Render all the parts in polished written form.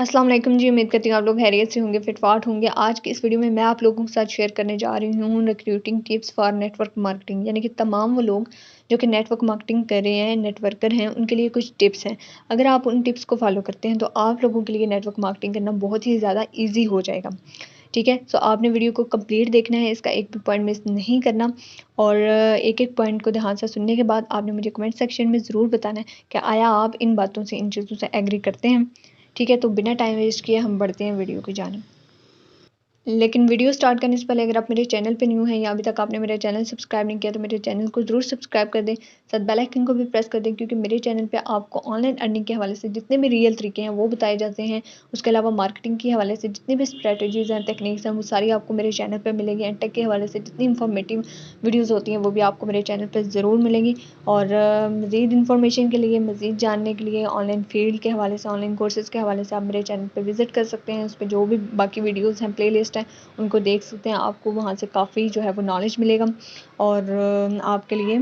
अस्सलाम वालेकुम जी। उम्मीद करती हूँ आप लोग खैरियत से होंगे, फिट-फाट होंगे। आज की इस वीडियो में मैं आप लोगों के साथ शेयर करने जा रही हूँ recruiting tips for network marketing, यानी कि तमाम वो लोग जो कि नेटवर्क मार्केटिंग कर रहे हैं, नेटवर्कर हैं, उनके लिए कुछ टिप्स हैं। अगर आप उन टिप्स को फॉलो करते हैं तो आप लोगों के लिए नेटवर्क मार्केटिंग करना बहुत ही ज़्यादा ईज़ी हो जाएगा। ठीक है? सो आपने वीडियो को कंप्लीट देखना है, इसका एक भी पॉइंट मिस नहीं करना और एक-एक पॉइंट को ध्यान से सुनने के बाद आपने मुझे कमेंट सेक्शन में ज़रूर बताना है कि आया आप इन बातों से, इन चीज़ों से एग्री करते हैं। ठीक है? तो बिना टाइम वेस्ट किए हम बढ़ते हैं वीडियो की जानिब। लेकिन वीडियो स्टार्ट करने से पहले अगर आप मेरे चैनल पे न्यू हैं या अभी तक आपने मेरा चैनल सब्सक्राइब नहीं किया तो मेरे चैनल को ज़रूर सब्सक्राइब कर दें, साथ बेल आइकन को भी प्रेस कर दें, क्योंकि मेरे चैनल पे आपको ऑनलाइन अर्निंग के हवाले से जितने भी रियल तरीके हैं वो बताए जाते हैं। उसके अलावा मार्केटिंग के हवाले से जितनी भी स्ट्रैटेजीज़ हैं, टेक्निक्स हैं, वो सारी आपको मेरे चैनल पर मिलेंगी। एंड टेक के हवाले से जितनी इंफॉर्मेटिव वीडियोज़ होती हैं वो भी आपको मेरे चैनल पर ज़रूर मिलेंगी। और मज़ीद इन्फॉर्मेशन के लिए, मज़ीद जानने के लिए, ऑनलाइन फील्ड के हवाले से, ऑनलाइन कोर्सेज़ के हवाले से आप मेरे चैनल पर विज़िट कर सकते हैं। उस पे जो भी बाकी वीडियोज़ हैं, प्लेलिस्ट हैं, उनको देख सकते हैं। आपको वहाँ से काफ़ी जो है वो नॉलेज मिलेगा और आपके लिए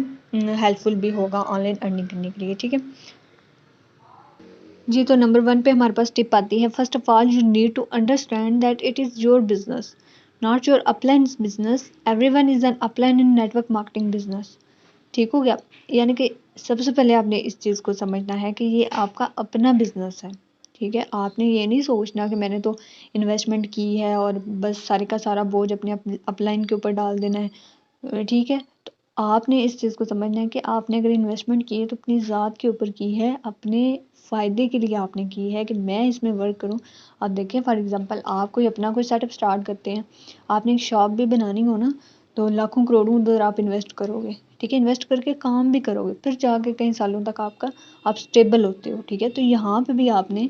हेल्पफुल भी होगा ऑनलाइन अर्निंग करने के लिए। ठीक है जी। तो नंबर 1 पे हमारे पास टिप आती है, first of all you need to understand that it is your business, not your upline's business. Everyone is an upline in network marketing business. ठीक हो गया? यानी कि सबसे पहले आपने इस चीज़ को समझना है कि ये आपका अपना बिजनेस है। ठीक है? आपने ये नहीं सोचना कि मैंने तो इन्वेस्टमेंट की है और बस सारे का सारा बोझ अपने अपलाइन के ऊपर डाल देना है। ठीक है? तो आपने इस चीज़ को समझना है कि आपने अगर इन्वेस्टमेंट की है तो अपनी ज़ात के ऊपर की है, अपने फ़ायदे के लिए आपने की है कि मैं इसमें वर्क करूँ। अब देखिए फॉर एग्ज़ाम्पल आप कोई अपना कोई सेटअप स्टार्ट करते हैं, आपने एक शॉप भी बनानी हो ना, तो लाखों करोड़ों उधर आप इन्वेस्ट करोगे। ठीक है? इन्वेस्ट करके काम भी करोगे, फिर जाके कई सालों तक आप स्टेबल होते हो। ठीक है? तो यहाँ पे भी आपने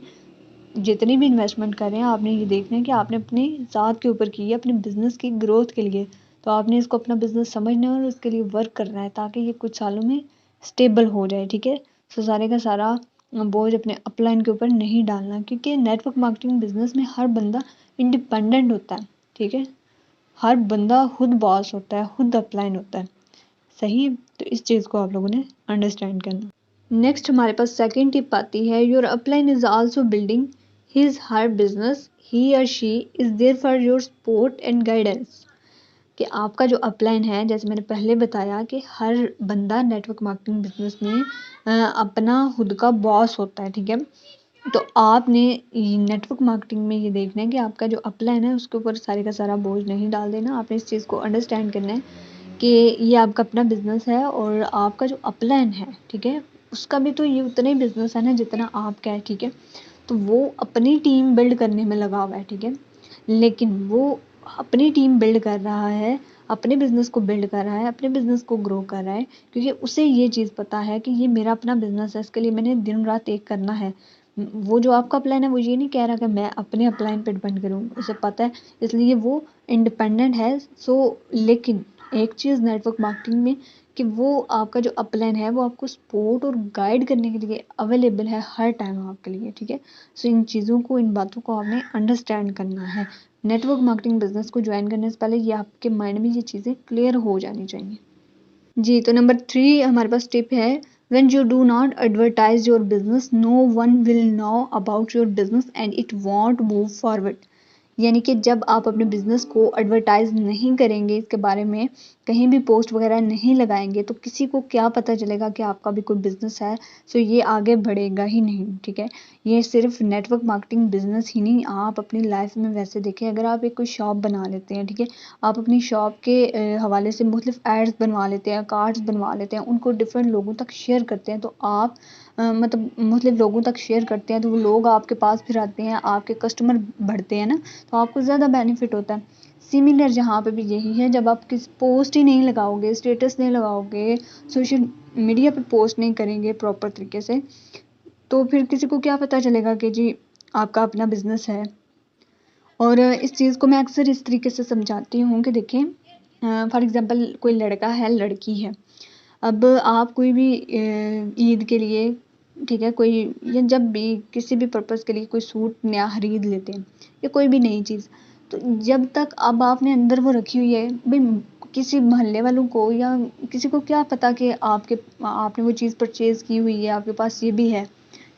जितनी भी इन्वेस्टमेंट कर रहे हैं, आपने ये देखना है कि आपने अपनी ज़ात के ऊपर की है, अपने बिज़नेस की ग्रोथ के लिए। तो आपने इसको अपना बिज़नेस समझना है और उसके लिए वर्क करना है ताकि ये कुछ सालों में स्टेबल हो जाए। ठीक है? सो सारे का सारा बोझ अपने अपलाइन के ऊपर नहीं डालना, क्योंकि नेटवर्क मार्केटिंग बिज़नेस में हर बंदा इंडिपेंडेंट होता है। ठीक है? हर बंदा खुद बॉस होता है, खुद अपलाइन होता है। सही है? तो इस चीज़ को आप लोगों ने अंडरस्टैंड करना। नेक्स्ट हमारे पास सेकंड टिप आती है, your upline is also building his her business, he और she is there for your support and guidance. कि आपका जो अपलाइन है, जैसे मैंने पहले बताया कि हर बंदा नेटवर्क मार्केटिंग बिजनेस में अपना खुद का बॉस होता है। ठीक है? तो आपने नेटवर्क मार्केटिंग में ये देखना है कि आपका जो अपलाइन है उसके ऊपर सारे का सारा बोझ नहीं डाल देना। आपने इस चीज़ को अंडरस्टैंड करना है कि ये आपका अपना बिजनेस है और आपका जो अपलाइन है, ठीक है, उसका भी तो ये उतना ही बिजनेस है ना जितना आपका है। ठीक है? तो वो अपनी टीम बिल्ड करने में लगा हुआ है। ठीक है? लेकिन वो अपनी टीम बिल्ड कर रहा है, अपने बिजनेस को बिल्ड कर रहा है, अपने बिजनेस को ग्रो कर रहा है, क्योंकि उसे ये चीज़ पता है कि ये मेरा अपना बिजनेस है, इसके लिए मैंने दिन रात एक करना है। वो जो आपका अपलाइन है वो ये नहीं कह रहा कि मैं अपने अपलाइन पे डिपेंड करूँ, उसे पता है, इसलिए वो इंडिपेंडेंट है। लेकिन एक चीज़ नेटवर्क मार्केटिंग में कि वो आपका जो अपलाइन है वो आपको सपोर्ट और गाइड करने के लिए अवेलेबल है हर टाइम आपके लिए। ठीक है? सो इन चीज़ों को, इन बातों को आपने अंडरस्टैंड करना है। नेटवर्क मार्केटिंग बिजनेस को ज्वाइन करने से पहले ये आपके माइंड में ये चीज़ें क्लियर हो जानी चाहिए। जी। तो नंबर 3 हमारे पास टिप है, when you do not advertise your business, no one will know about your business and it won't move forward. यानी कि जब आप अपने बिज़नेस को एडवर्टाइज़ नहीं करेंगे, इसके बारे में कहीं भी पोस्ट वगैरह नहीं लगाएंगे, तो किसी को क्या पता चलेगा कि आपका भी कोई बिज़नेस है। सो ये आगे बढ़ेगा ही नहीं। ठीक है? ये सिर्फ नेटवर्क मार्केटिंग बिज़नेस ही नहीं, आप अपनी लाइफ में वैसे देखें, अगर आप एक कोई शॉप बना लेते हैं, ठीक है, आप अपनी शॉप के हवाले से मुख्तलिफ एड्स बनवा लेते हैं, कार्ड्स बनवा लेते हैं, उनको डिफरेंट लोगों तक शेयर करते हैं, तो आप मतलब मुख्तलिफ लोगों तक शेयर करते हैं, तो वो लोग आपके पास फिर आते हैं, आपके कस्टमर बढ़ते हैं ना, तो आपको ज़्यादा बेनिफिट होता है। सिमिलर जहाँ पे भी यही है, जब आप किसी पोस्ट ही नहीं लगाओगे, स्टेटस नहीं लगाओगे, सोशल मीडिया पे पोस्ट नहीं करेंगे प्रॉपर तरीके से, तो फिर किसी को क्या पता चलेगा कि जी आपका अपना बिजनेस है। और इस चीज़ को मैं अक्सर इस तरीके से समझाती हूँ कि देखें, फॉर एग्जांपल कोई लड़का है, लड़की है, अब आप कोई भी ईद के लिए, ठीक है, कोई या जब भी किसी भी पर्पज़ के लिए कोई सूट नया खरीद लेते हैं या कोई भी नई चीज़, तो जब तक अब आपने अंदर वो रखी हुई है, भाई किसी मोहल्ले वालों को या किसी को क्या पता कि आपने वो चीज़ परचेज़ की हुई है, आपके पास ये भी है।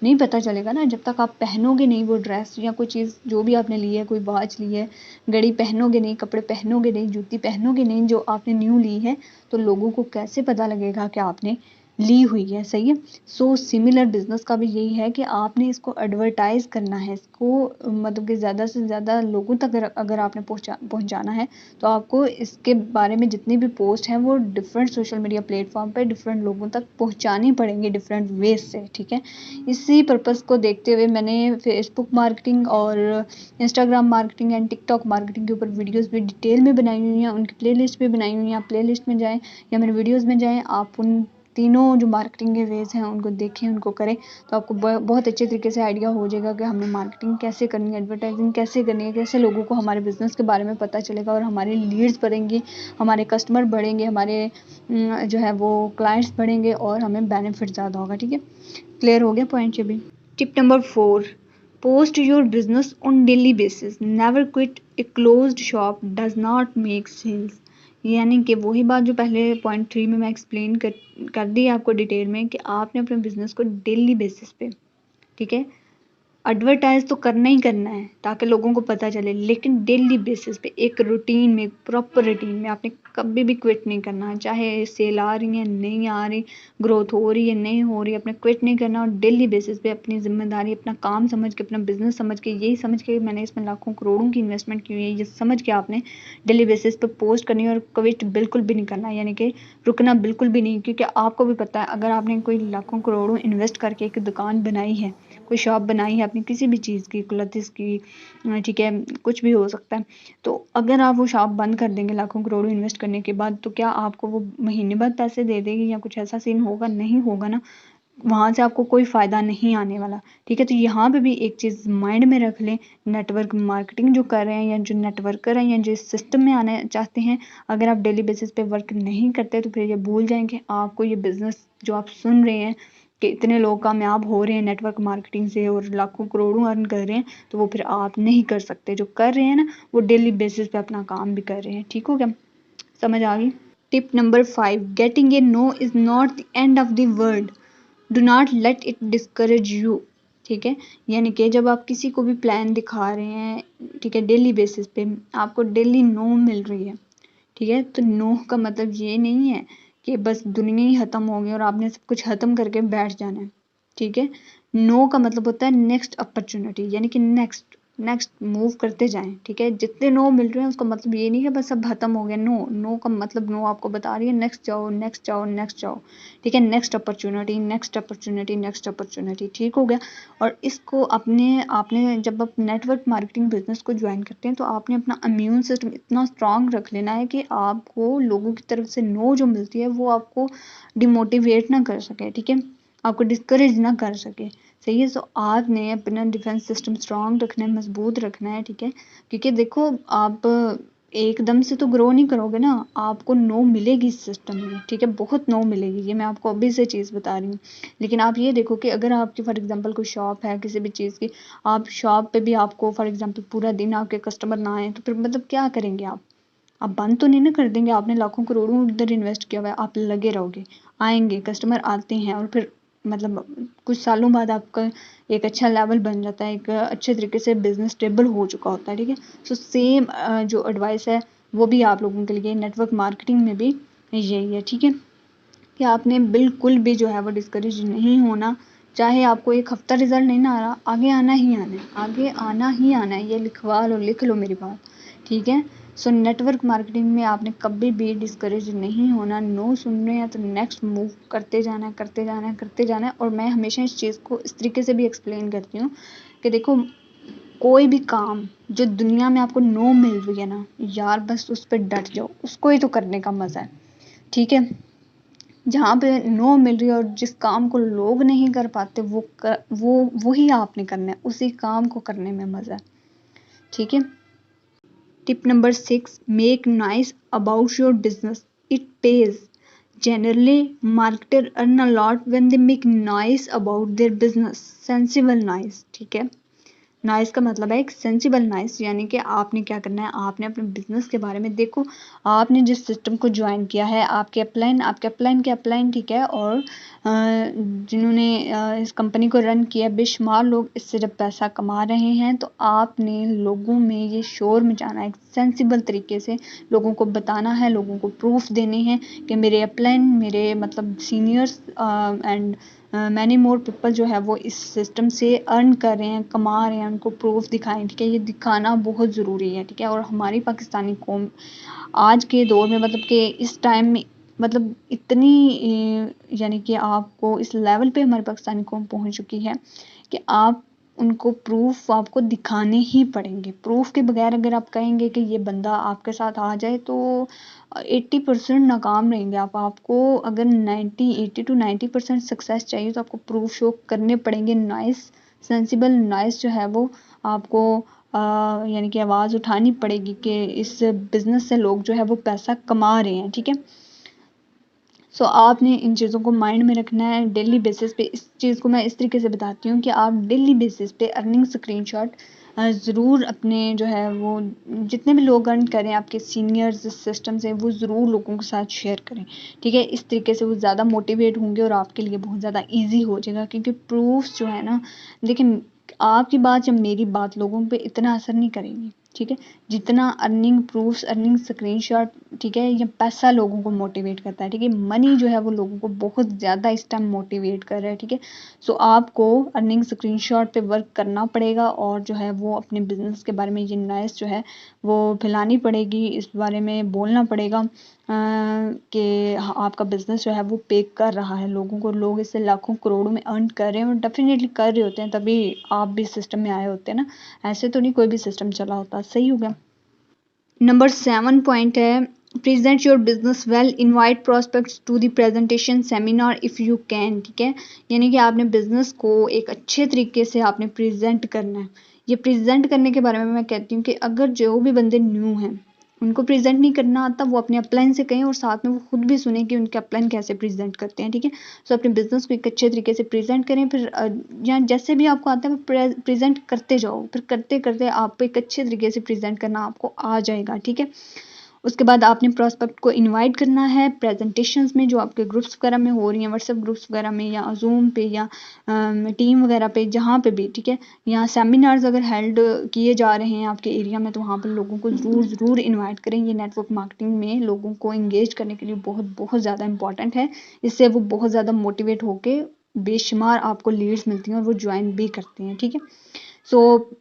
नहीं पता चलेगा ना जब तक आप पहनोगे नहीं वो ड्रेस या कोई चीज़ जो भी आपने ली है, कोई वॉच ली है, घड़ी पहनोगे नहीं, कपड़े पहनोगे नहीं, जूती पहनोगे नहीं जो आपने न्यू ली है, तो लोगों को कैसे पता लगेगा कि आपने ली हुई है। सही है। सो सिमिलर बिजनेस का भी यही है कि आपने इसको एडवर्टाइज करना है, इसको मतलब कि ज़्यादा से ज़्यादा लोगों तक अगर आपने पहुंचाना है तो आपको इसके बारे में जितनी भी पोस्ट हैं वो डिफरेंट सोशल मीडिया प्लेटफॉर्म पे डिफरेंट लोगों तक पहुंचानी पड़ेंगी डिफरेंट वेज से। ठीक है। इसी पर्पस को देखते हुए मैंने फेसबुक मार्केटिंग और Instagram marketing and TikTok marketing के ऊपर वीडियोस भी डिटेल में बनाई हुई हैं, उनकी प्लेलिस्ट भी बनाई हुई हैं। आप प्लेलिस्ट में जाएं या मेरे वीडियोस में जाएं, आप उन तीनों जो मार्केटिंग के वेज हैं उनको देखें, उनको करें, तो आपको बहुत अच्छे तरीके से आइडिया हो जाएगा कि हमने मार्केटिंग कैसे करनी है, एडवर्टाइजिंग कैसे करनी है, कैसे लोगों को हमारे बिजनेस के बारे में पता चलेगा और हमारी लीड्स बढ़ेंगी, हमारे कस्टमर बढ़ेंगे, हमारे जो है वो क्लाइंट्स बढ़ेंगे और हमें बेनिफिट ज़्यादा होगा। ठीक है। क्लियर हो गया पॉइंट ये भी। Tip number 4, post your business on daily basis, never quit, a closed shop does not make sales. यानी कि वही बात जो पहले पॉइंट 3 में मैं एक्सप्लेन कर दी आपको डिटेल में कि आपने अपने बिजनेस को डेली बेसिस पे, ठीक है, एडवर्टाइज तो करना ही करना है ताकि लोगों को पता चले, लेकिन डेली बेसिस पे एक रूटीन में, प्रॉपर रूटीन में आपने कभी भी क्विट नहीं करना है। चाहे सेल आ रही है नहीं आ रही, ग्रोथ हो रही है नहीं हो रही, अपने क्विट नहीं करना और डेली बेसिस पे अपनी जिम्मेदारी, अपना काम समझ के, अपना बिजनेस समझ के, यही समझ के मैंने इसमें लाखों करोड़ों की इन्वेस्टमेंट की हुई है, ये समझ के आपने डेली बेसिस पे पोस्ट करनी है और क्विट बिल्कुल भी नहीं करना है, यानी कि रुकना बिल्कुल भी नहीं। क्योंकि आपको भी पता है अगर आपने कोई लाखों करोड़ों इन्वेस्ट करके एक दुकान बनाई है, कोई शॉप बनाई है अपनी किसी भी चीज़ की, क्लॉथ्स की, ठीक है, कुछ भी हो सकता है, तो अगर आप वो शॉप बंद कर देंगे लाखों करोड़ों इन्वेस्ट करने के बाद, तो क्या आपको वो महीने बाद पैसे दे देगी या कुछ ऐसा सीन होगा? नहीं होगा ना। वहाँ से आपको कोई फ़ायदा नहीं आने वाला। ठीक है। तो यहाँ पे भी एक चीज़ माइंड में रख लें, नेटवर्क मार्केटिंग जो कर रहे हैं या जो नेटवर्कर हैं या जो इस सिस्टम में आना चाहते हैं, अगर आप डेली बेसिस पे वर्क नहीं करते तो फिर ये भूल जाएं कि आपको ये बिज़नेस जो आप सुन रहे हैं कि इतने लोग कामयाब हो रहे हैं नेटवर्क मार्केटिंग से और लाखों करोड़ों अर्न कर रहे हैं, तो वो फिर आप नहीं कर सकते। जो कर रहे हैं ना वो डेली बेसिस पे अपना काम भी कर रहे हैं। ठीक हो गया? समझ आ गई? Tip number 5, getting a no is not the end of the world, do not let it discourage you. ठीक है। यानी कि जब आप किसी को भी प्लान दिखा रहे हैं, ठीक है, डेली बेसिस पे आपको डेली नो मिल रही है, ठीक है, तो नो का मतलब ये नहीं है कि बस दुनिया ही खत्म हो गई और आपने सब कुछ खत्म करके बैठ जाना है। ठीक है। नो का मतलब होता है नेक्स्ट अपॉर्चुनिटी, यानी कि नेक्स्ट नेक्स्ट मूव करते जाएं। ठीक है। जितने नो मिल रहे हैं उसका मतलब ये नहीं है बस सब खत्म हो गया। नो, नो का मतलब नो आपको बता रही है नेक्स्ट जाओ, नेक्स्ट जाओ, नेक्स्ट जाओ। ठीक है। Next opportunity, next opportunity, next opportunity. ठीक हो गया। और इसको अपने आपने जब आप नेटवर्क मार्केटिंग बिजनेस को ज्वाइन करते हैं तो आपने अपना इम्यून सिस्टम इतना स्ट्रांग रख लेना है कि आपको लोगों की तरफ से नो जो मिलती है वो आपको डिमोटिवेट ना कर सके। ठीक है। आपको डिस्करेज ना कर सके। सही है। सो आपने अपना डिफेंस सिस्टम स्ट्रांग रखना है, मजबूत रखना है। ठीक है। क्योंकि देखो आप एकदम से तो ग्रो नहीं करोगे ना, आपको नो मिलेगी इस सिस्टम में। ठीक है। बहुत नो मिलेगी, ये मैं आपको अभी से चीज़ बता रही हूँ। लेकिन आप ये देखो कि अगर आपकी फॉर एग्जांपल कोई शॉप है किसी भी चीज़ की, आप शॉप पे भी आपको फॉर एग्जांपल पूरा दिन आपके कस्टमर ना आए तो फिर मतलब क्या करेंगे आप बंद तो नहीं ना कर देंगे। आपने लाखों करोड़ों उधर इन्वेस्ट किया हुआ है, आप लगे रहोगे, आएंगे कस्टमर, आते हैं और फिर मतलब कुछ सालों बाद आपका एक अच्छा लेवल बन जाता है, एक अच्छे तरीके से बिजनेस स्टेबल हो चुका होता है। ठीक है। सो सेम जो एडवाइस है वो भी आप लोगों के लिए नेटवर्क मार्केटिंग में भी यही है। ठीक है। कि आपने बिल्कुल भी जो है वो डिस्करेज नहीं होना। चाहे आपको एक हफ्ता रिजल्ट नहीं ना आ रहा, आगे आना ही आना है, आगे आना ही आना है। ये लिखवा लो, लिख लो मेरी बात। ठीक है। सो नेटवर्क मार्केटिंग में आपने कभी भी डिस्करेज नहीं होना। नो सुन रहे हैं तो नेक्स्ट मूव करते जाना है, करते जाना है, करते जाना है। और मैं हमेशा इस चीज़ को इस तरीके से भी एक्सप्लेन करती हूँ कि देखो कोई भी काम जो दुनिया में आपको नो मिल रही है ना यार, बस उस पर डट जाओ, उसको ही तो करने का मज़ा है। ठीक है। जहाँ पे नो मिल रही है और जिस काम को लोग नहीं कर पाते वो वही आपने करना है, उसी काम को करने में मज़ा है। ठीक है। Tip number 6, make nice about your business, it pays. Generally marketer earn a lot when they make nice about their business, sensible nice. ठीक है। नाइस का मतलब है एक सेंसिबल नाइस, यानी कि आपने क्या करना है, आपने अपने बिजनेस के बारे में देखो, आपने जिस सिस्टम को ज्वाइन किया है, आपके अपलाइन के अपलाइन ठीक है, और जिन्होंने इस कंपनी को रन किया, बेशुमार लोग इससे जब पैसा कमा रहे हैं, तो आपने लोगों में ये शोर मचाना है, एक सेंसिबल तरीके से लोगों को बताना है, लोगों को प्रूफ देने हैं कि मेरे अपलाइन, मेरे मतलब seniors and many more people जो है वो इस सिस्टम से अर्न कर रहे हैं, कमा रहे हैं, उनको प्रूफ दिखाएं, ठीक है, ये दिखाना बहुत ज़रूरी है, ठीक है। और हमारी पाकिस्तानी कौम आज के दौर में मतलब कि इस टाइम में मतलब इतनी यानी कि आपको इस लेवल पे हमारी पाकिस्तानी कौम पहुंच चुकी है कि आप उनको प्रूफ आपको दिखाने ही पड़ेंगे। प्रूफ के बगैर अगर आप कहेंगे कि ये बंदा आपके साथ आ जाए तो 80% नाकाम रहेंगे आप। आपको अगर 80 to 90% सक्सेस चाहिए तो आपको प्रूफ शो करने पड़ेंगे। नाइस सेंसिबल नाइस जो है वो आपको यानी कि आवाज़ उठानी पड़ेगी कि इस बिज़नेस से लोग जो है वो पैसा कमा रहे हैं, ठीक है। सो आपने इन चीज़ों को माइंड में रखना है डेली बेसिस पे। इस चीज़ को मैं इस तरीके से बताती हूँ कि आप डेली बेसिस पे अर्निंग स्क्रीनशॉट ज़रूर अपने जो है वो जितने भी लोग अर्न करें आपके सीनियर्स सिस्टम से, वो ज़रूर लोगों के साथ शेयर करें, ठीक है। इस तरीके से वो ज़्यादा मोटिवेट होंगे और आपके लिए बहुत ज़्यादा ईजी हो जाएगा, क्योंकि प्रूफ्स जो है ना, लेकिन आपकी बात या मेरी बात लोगों पे इतना असर नहीं करेगी, ठीक है, जितना अर्निंग प्रूफ्स, अर्निंग स्क्रीनशॉट, ठीक है, ये पैसा लोगों को मोटिवेट करता है, ठीक है। मनी जो है वो लोगों को बहुत ज़्यादा इस टाइम मोटिवेट कर रहा है, ठीक है। सो आपको अर्निंग स्क्रीनशॉट पे वर्क करना पड़ेगा और जो है वो अपने बिजनेस के बारे में ये नॉलेज जो है वो फैलानी पड़ेगी, इस बारे में बोलना पड़ेगा कि आपका बिजनेस जो है वो पे कर रहा है लोगों को, लोग इससे लाखों करोड़ों में अर्न कर रहे हैं और डेफिनेटली कर रहे होते हैं, तभी आप भी सिस्टम में आए होते हैं ना, ऐसे तो नहीं कोई भी सिस्टम चला होता। सही हो गया। नंबर 7 पॉइंट है present your business well, invite prospects to the presentation seminar if you can, ठीक है। यानी कि आपने बिजनेस को एक अच्छे तरीके से आपने प्रेजेंट करना है। ये प्रेजेंट करने के बारे में मैं कहती हूँ कि अगर जो भी बंदे न्यू हैं उनको प्रेजेंट नहीं करना आता, वो अपने अपलाइन से कहें और साथ में वो खुद भी सुने कि उनके अपलाइन कैसे प्रेजेंट करते हैं, ठीक है। सो अपने बिजनेस को एक अच्छे तरीके से प्रेजेंट करें, फिर या जैसे भी आपको आता है प्रेजेंट करते जाओ, फिर करते करते आपको एक अच्छे तरीके से प्रेजेंट करना आपको आ जाएगा, ठीक है। उसके बाद आपने प्रोस्पेक्ट को इनवाइट करना है प्रेजेंटेशंस में, जो आपके ग्रुप्स वगैरह में हो रही हैं, व्हाट्सएप ग्रुप्स वगैरह में या जूम पे या टीम वगैरह पे, जहाँ पे भी, ठीक है। यहाँ सेमिनार्स अगर हेल्ड किए जा रहे हैं आपके एरिया में तो वहाँ पर लोगों को ज़रूर इनवाइट करें। ये नेटवर्क मार्केटिंग में लोगों को इंगेज करने के लिए बहुत बहुत ज़्यादा इंपॉर्टेंट है। इससे वो बहुत ज़्यादा मोटिवेट होकर बेशुमार आपको लीड्स मिलती हैं और वो ज्वाइन भी करते हैं, ठीक है। सो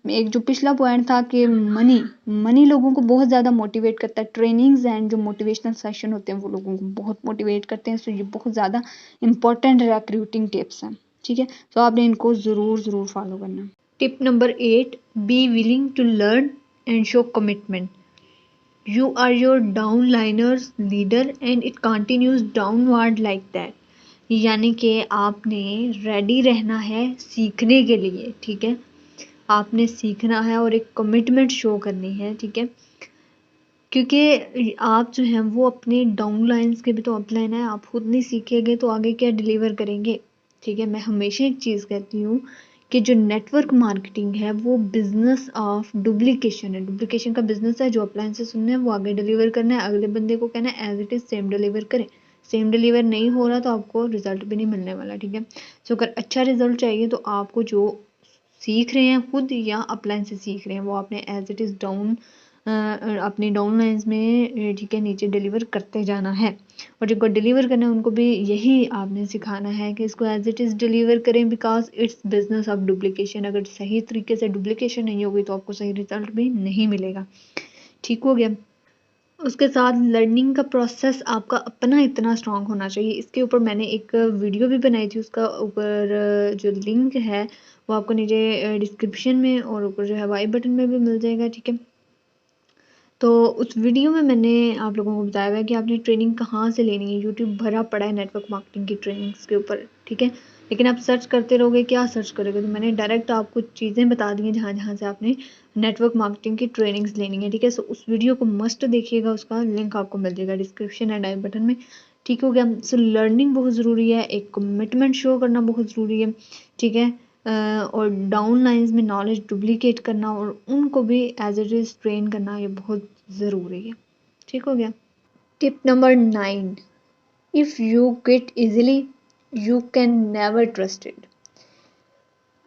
एक जो पिछला पॉइंट था कि मनी लोगों को बहुत ज़्यादा मोटिवेट करता है। ट्रेनिंग्स एंड जो मोटिवेशनल सेशन होते हैं वो लोगों को बहुत मोटिवेट करते हैं। सो ये बहुत ज़्यादा इंपॉर्टेंट रिक्रूटिंग टिप्स हैं, ठीक है। सो आपने इनको ज़रूर फॉलो करना। Tip number 8, be willing to learn and show commitment. You are your downliners leader and it continues downward like that. यानी कि आपने रेडी रहना है सीखने के लिए, ठीक है। आपने सीखना है और एक कमिटमेंट शो करनी है, ठीक है, क्योंकि आप जो हैं वो अपने डाउन लाइन्स के भी तो अपलाइन है। आप खुद नहीं सीखेंगे तो आगे क्या डिलीवर करेंगे, ठीक है। मैं हमेशा एक चीज़ कहती हूँ कि जो नेटवर्क मार्केटिंग है वो बिजनेस ऑफ डुप्लीकेशन है। डुप्लीकेशन का बिजनेस है, जो अपलाइन से सुनना है वो आगे डिलीवर करना है, अगले बंदे को कहना है as it is same deliver करे। सेम डिलीवर नहीं हो रहा तो आपको रिजल्ट भी नहीं मिलने वाला, ठीक है। सो अगर अच्छा रिजल्ट चाहिए तो आपको जो सीख रहे हैं खुद या अपलाइन से सीख रहे हैं वो आपने एज इट इज़ डाउन अपनी डाउन लाइन्स में, ठीक है, नीचे डिलीवर करते जाना है। और जिनको डिलीवर करना है उनको भी यही आपने सिखाना है कि इसको एज इट इज़ डिलीवर करें, because it's business of duplication. अगर सही तरीके से डुप्लीकेशन नहीं होगी तो आपको सही रिजल्ट भी नहीं मिलेगा, ठीक हो गया। उसके साथ लर्निंग का प्रोसेस आपका अपना इतना स्ट्रांग होना चाहिए। इसके ऊपर मैंने एक वीडियो भी बनाई थी, उसका ऊपर जो लिंक है वो आपको नीचे डिस्क्रिप्शन में और ऊपर जो है वाई बटन में भी मिल जाएगा, ठीक है। तो उस वीडियो में मैंने आप लोगों को बताया हुआ है कि आपने ट्रेनिंग कहाँ से लेनी है। यूट्यूब भरा पड़ा है नेटवर्क मार्केटिंग की ट्रेनिंग्स के ऊपर, ठीक है, लेकिन आप सर्च करते रहोगे, क्या सर्च करोगे। तो मैंने डायरेक्ट आपको चीज़ें बता दी हैं जहाँ जहाँ से आपने नेटवर्क मार्केटिंग की ट्रेनिंग्स लेनी है, ठीक है। सो उस वीडियो को मस्ट देखिएगा, उसका लिंक आपको मिल जाएगा डिस्क्रिप्शन एंड आई बटन में, ठीक हो गया। सो लर्निंग बहुत ज़रूरी है, एक कमिटमेंट शो करना बहुत ज़रूरी है, ठीक है। और डाउन लाइंस में नॉलेज डुप्लीकेट करना और उनको भी एज इट इज़ ट्रेन करना, ये बहुत ज़रूरी है। ठीक हो गया। Tip number 9, if you quit easily you can never trust it.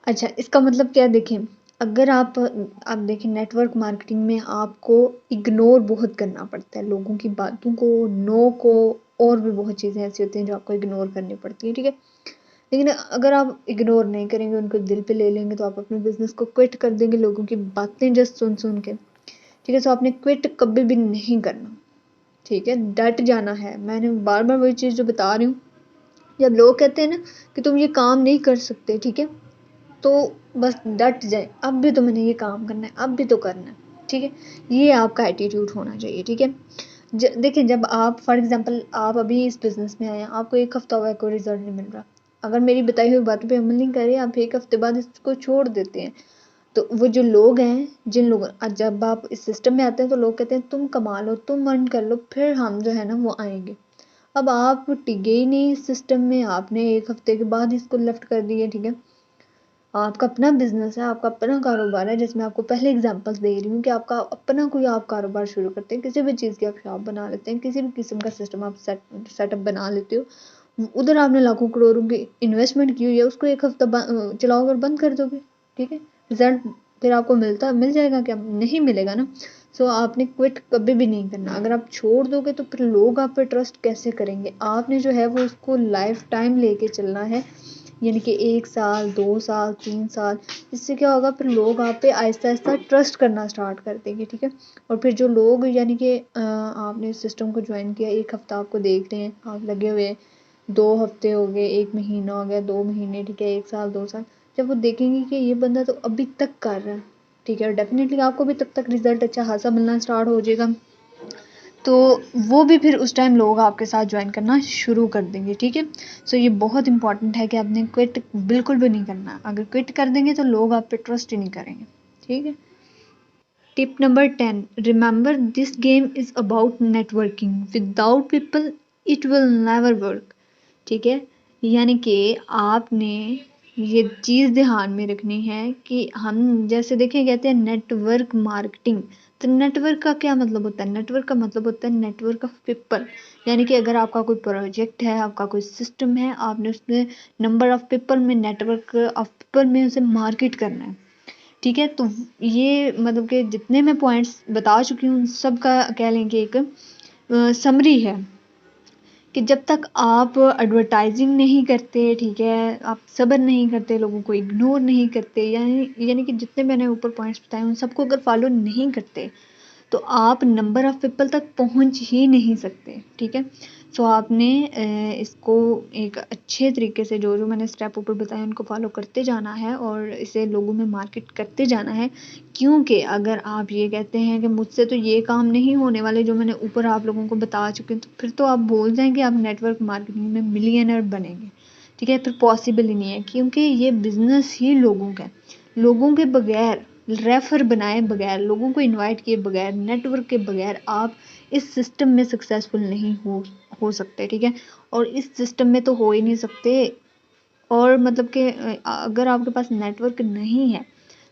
अच्छा, इसका मतलब क्या है, देखें, अगर आप देखें नेटवर्क मार्केटिंग में आपको इग्नोर बहुत करना पड़ता है, लोगों की बातों को, नो को, और भी बहुत चीज़ें ऐसी होती हैं जो आपको इग्नोर करनी पड़ती है, ठीक है। लेकिन अगर आप इग्नोर नहीं करेंगे, उनको दिल पे ले लेंगे, तो आप अपने बिजनेस को क्विट कर देंगे लोगों की बातें जस्ट सुन सुन के, ठीक है। तो आपने क्विट कभी भी नहीं करना, ठीक है, डट जाना है। मैंने बार बार वही चीज़ जो बता रही हूँ, जब लोग कहते हैं ना कि तुम ये काम नहीं कर सकते, ठीक है, तो बस डट जाए, अब भी तो मैंने ये काम करना है, अब भी तो करना है, ठीक है। ये आपका एटीट्यूड होना चाहिए, ठीक है। देखिए, जब आप फॉर एग्जांपल आप अभी इस बिज़नेस में आए हैं, आपको 1 हफ्ता हुआ है, कोई रिजल्ट नहीं मिल रहा, अगर मेरी बताई हुई बातों पे अमल नहीं कर रहे, आप 1 हफ्ते बाद इसको छोड़ देते हैं, तो वो जो लोग हैं, जिन लोगों, जब आप इस सिस्टम में आते हैं तो लोग कहते हैं तुम कमा लो, तुम अर्न कर लो, फिर हम जो है ना वो आएंगे। अब आप टिके ही नहीं इस सिस्टम में, आपने 1 हफ्ते के बाद इसको लेफ्ट कर दिया, ठीक है। आपका अपना बिजनेस है, आपका अपना कारोबार है, जिसमें आपको पहले एग्जांपल्स दे रही हूँ कि आपका अपना कोई आप कारोबार शुरू करते हैं, किसी भी चीज़ की आप शॉप बना लेते हैं, किसी भी किस्म का सिस्टम आप सेटअप बना लेते हो, उधर आपने लाखों करोड़ों की इन्वेस्टमेंट की हुई है, उसको 1 हफ्ता चलाओगे और बंद कर दोगे, ठीक है। रिजल्ट फिर आपको मिल जाएगा क्या? नहीं मिलेगा ना। सो आपने क्विट कभी भी नहीं करना। अगर आप छोड़ दोगे तो फिर लोग आप पे ट्रस्ट कैसे करेंगे? आपने जो है वो उसको लाइफ टाइम लेके चलना है, यानी कि 1 साल, 2 साल, 3 साल। इससे क्या होगा, फिर लोग आप पे आहिस्ता आहिस्ता ट्रस्ट करना स्टार्ट कर देंगे, ठीक है। और फिर जो लोग, यानी कि आपने इस सिस्टम को ज्वाइन किया, 1 हफ्ता आपको देख रहे हैं, आप लगे हुए हैं, 2 हफ्ते हो गए, 1 महीना हो गया, 2 महीने, ठीक है, 1 साल, 2 साल, जब वो देखेंगे कि ये बंदा तो अभी तक कर रहा है, ठीक है, और डेफिनेटली आपको भी तब तक रिजल्ट अच्छा खासा मिलना स्टार्ट हो जाएगा, तो वो भी फिर उस टाइम लोग आपके साथ ज्वाइन करना शुरू कर देंगे, ठीक है। सो ये बहुत इंपॉर्टेंट है कि आपने क्विट बिल्कुल भी नहीं करना। अगर क्विट कर देंगे तो लोग आप पे ट्रस्ट ही नहीं करेंगे, ठीक है। Tip number 10, remember this game is about networking, without people it will never work, ठीक है। यानी कि आपने ये चीज़ ध्यान में रखनी है कि हम जैसे देखें, कहते हैं नेटवर्क मार्केटिंग, तो नेटवर्क का क्या मतलब होता है? नेटवर्क का मतलब होता है नेटवर्क ऑफ पीपल, यानी कि अगर आपका कोई प्रोजेक्ट है, आपका कोई सिस्टम है, आपने उसमें नंबर ऑफ पीपल में, नेटवर्क ऑफ पीपल में उसे मार्केट करना है, ठीक है। तो ये मतलब कि जितने मैं पॉइंट्स बता चुकी हूँ सब का कह लें कि एक समरी है, कि जब तक आप एडवर्टाइजिंग नहीं करते, ठीक है, आप सब्र नहीं करते, लोगों को इग्नोर नहीं करते, यानी कि जितने मैंने ऊपर पॉइंट्स बताए उन सबको अगर फॉलो नहीं करते, तो आप नंबर ऑफ पीपल तक पहुंच ही नहीं सकते, ठीक है। सो आपने इसको एक अच्छे तरीके से जो जो मैंने स्टेप ऊपर बताए उनको फॉलो करते जाना है और इसे लोगों में मार्केट करते जाना है, क्योंकि अगर आप ये कहते हैं कि मुझसे तो ये काम नहीं होने वाले जो मैंने ऊपर आप लोगों को बता चुके हैं, तो फिर तो आप बोल जाएंगे आप नेटवर्क मार्केटिंग में मिलियनर बनेंगे, ठीक है। फिर पॉसिबल ही नहीं है, क्योंकि ये बिजनेस ही लोगों का है। लोगों के बगैर, रेफर बनाए बगैर, लोगों को इनवाइट किए बगैर, नेटवर्क के बगैर आप इस सिस्टम में सक्सेसफुल नहीं हो सकते, ठीक है। और इस सिस्टम में तो हो ही नहीं सकते। और मतलब कि अगर आपके पास नेटवर्क नहीं है,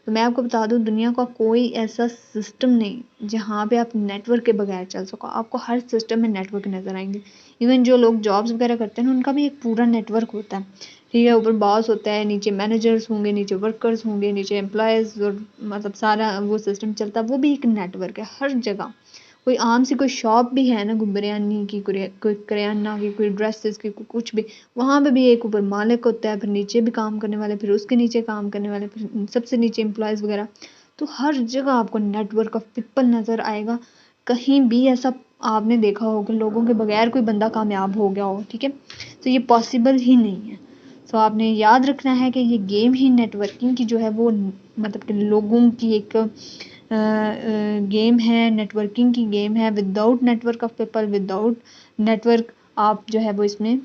तो मैं आपको बता दूं, दुनिया का कोई ऐसा सिस्टम नहीं जहाँ पे आप नेटवर्क के बगैर चल सको। आपको हर सिस्टम में नेटवर्क नज़र आएंगे। इवन जो लोग जॉब्स वगैरह करते हैं ना, उनका भी एक पूरा नेटवर्क होता है, ठीक है। ऊपर बॉस होता है, नीचे मैनेजर्स होंगे, नीचे वर्कर्स होंगे, नीचे एम्प्लॉयज़, और मतलब सारा वो सिस्टम चलता है, वो भी एक नेटवर्क है हर जगह। कोई आम सी कोई शॉप भी है ना, कोई बिरयानी की, कोई करियाना की, कोई ड्रेसेस की, कुछ भी, वहाँ पे भी एक ऊपर मालिक होता है, फिर नीचे भी काम करने वाले, फिर उसके नीचे काम करने वाले, फिर सबसे नीचे एम्प्लॉयज़ वगैरह। तो हर जगह आपको नेटवर्क ऑफ पीपल नज़र आएगा। कहीं भी ऐसा आपने देखा होगा लोगों के बगैर कोई बंदा कामयाब हो गया हो, ठीक है, तो ये पॉसिबल ही नहीं है। तो आपने याद रखना है कि ये गेम ही नेटवर्किंग की जो है वो मतलब कि लोगों की एक गेम है, नेटवर्किंग की गेम है। Without network of people, without network आप जो है वो इसमें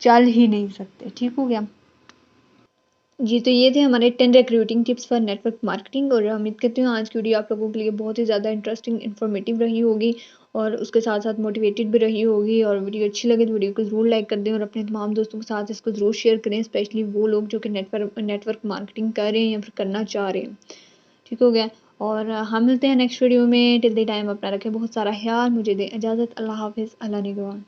चल ही नहीं सकते, ठीक हो गया जी। तो ये थे हमारे 10 recruiting tips for network marketing, और उम्मीद करती हूँ आज की वीडियो आप लोगों के लिए बहुत ही ज़्यादा इंटरेस्टिंग इन्फॉर्मेटिव रही होगी। और उसके साथ साथ मोटिवेटेड भी रही होगी। और वीडियो अच्छी लगे तो वीडियो को ज़रूर लाइक कर दें और अपने तमाम दोस्तों के साथ इसको ज़रूर शेयर करें, स्पेशली वो लोग जो कि नेटवर्क मार्केटिंग कर रहे हैं या फिर करना चाह रहे हैं। ठीक हो गया। और हम मिलते हैं नेक्स्ट वीडियो में। टिल द टाइम अपना रखें बहुत सारा ख्याल, मुझे दें इजाज़त। अल्लाह हाफिज़, अल्लाह निगहबान।